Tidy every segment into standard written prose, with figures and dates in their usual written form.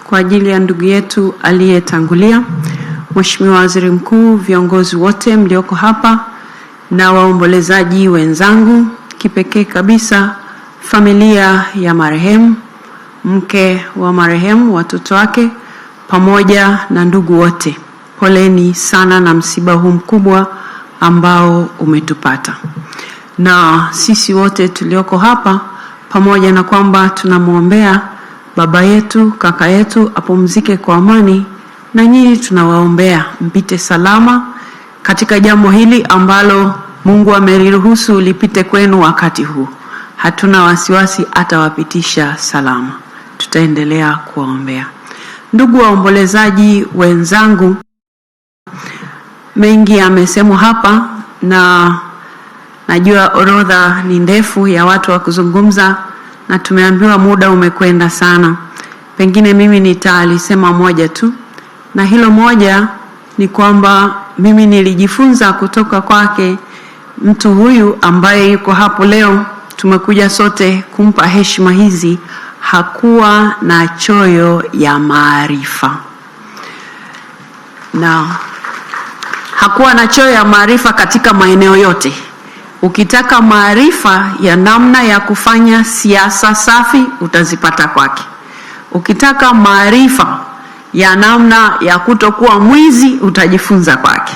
Kwa ajili ya ndugu yetu aliyetangulia, Mheshimiwa Waziri Mkuu, viongozi wote mlioko hapa na waombolezaji wenzangu, kipekee kabisa familia ya marehemu, mke wa marehemu, watoto wake pamoja na ndugu wote, poleni sana na msiba huu mkubwa ambao umetupata. Na sisi wote tulioko hapa, pamoja na kwamba tunamuombea baba yetu, kaka yetu apumzike kwa amani, na nyinyi tunawaombea mpite salama katika jambo hili ambalo Mungu ameriruhusu lipite kwenu wakati huu. Hatuna wasiwasi, atawapitisha salama. Tutaendelea kuwaombea. Ndugu waombolezaji wenzangu, mengi yamesemwa hapa na najua orodha ni ndefu ya watu wa kuzungumza na tumeambiwa muda umekwenda sana. Pengine mimi nitalisema moja tu, na hilo moja ni kwamba mimi nilijifunza kutoka kwake mtu huyu ambaye yuko hapo leo. Tumekuja sote kumpa heshima hizi. Hakuwa na choyo ya maarifa, na hakuwa na choyo ya maarifa katika maeneo yote. Ukitaka maarifa ya namna ya kufanya siasa safi utazipata kwake. Ukitaka maarifa ya namna ya kutokuwa mwizi utajifunza kwake.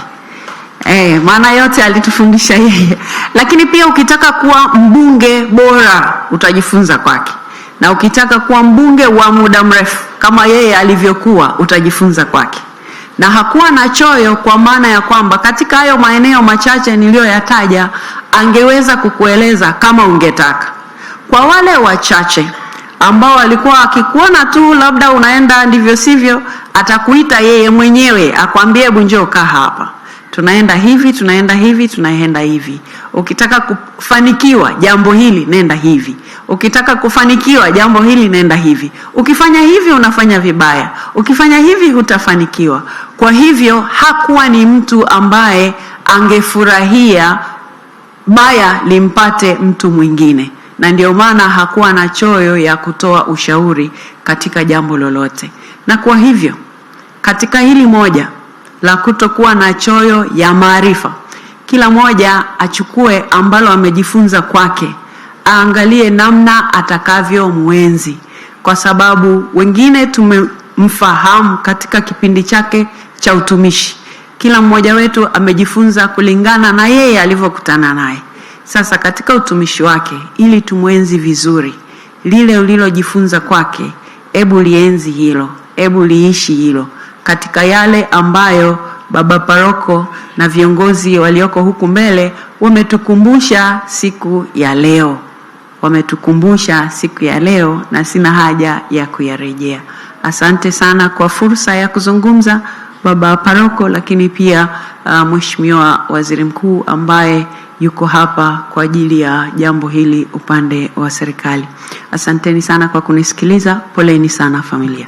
Maana yote alitufundisha yeye. Lakini pia ukitaka kuwa mbunge bora utajifunza kwake. Na ukitaka kuwa mbunge wa muda mrefu kama yeye alivyokuwa utajifunza kwake. Na hakuwa na choyo, kwa maana ya kwamba katika hayo maeneo machache niliyoyataja angeweza kukueleza kama ungetaka. Kwa wale wachache ambao walikuwa akikuona tu labda unaenda ndivyo sivyo, atakuita yeye mwenyewe akwambie, hebu njoo kaa hapa, tunaenda hivi, tunaenda hivi, tunaenda hivi. Ukitaka kufanikiwa jambo hili nenda hivi, ukitaka kufanikiwa jambo hili nenda hivi, ukifanya hivi unafanya vibaya, ukifanya hivi hutafanikiwa. Kwa hivyo hakuwa ni mtu ambaye angefurahia baya limpate mtu mwingine, na ndio maana hakuwa na choyo ya kutoa ushauri katika jambo lolote. Na kwa hivyo katika hili moja la kutokuwa na choyo ya maarifa, kila moja achukue ambalo amejifunza kwake, aangalie namna atakavyo mwenzi, kwa sababu wengine tumemfahamu katika kipindi chake cha utumishi. Kila mmoja wetu amejifunza kulingana na yeye alivyokutana naye. Sasa katika utumishi wake, ili tumwenzi vizuri, lile ulilojifunza kwake, hebu lienzi hilo, hebu liishi hilo katika yale ambayo baba paroko na viongozi walioko huku mbele wametukumbusha siku ya leo. Wametukumbusha siku ya leo na sina haja ya kuyarejea. Asante sana kwa fursa ya kuzungumza baba paroko, lakini pia Mheshimiwa Waziri Mkuu ambaye yuko hapa kwa ajili ya jambo hili upande wa serikali. Asanteni sana kwa kunisikiliza. Poleni sana familia.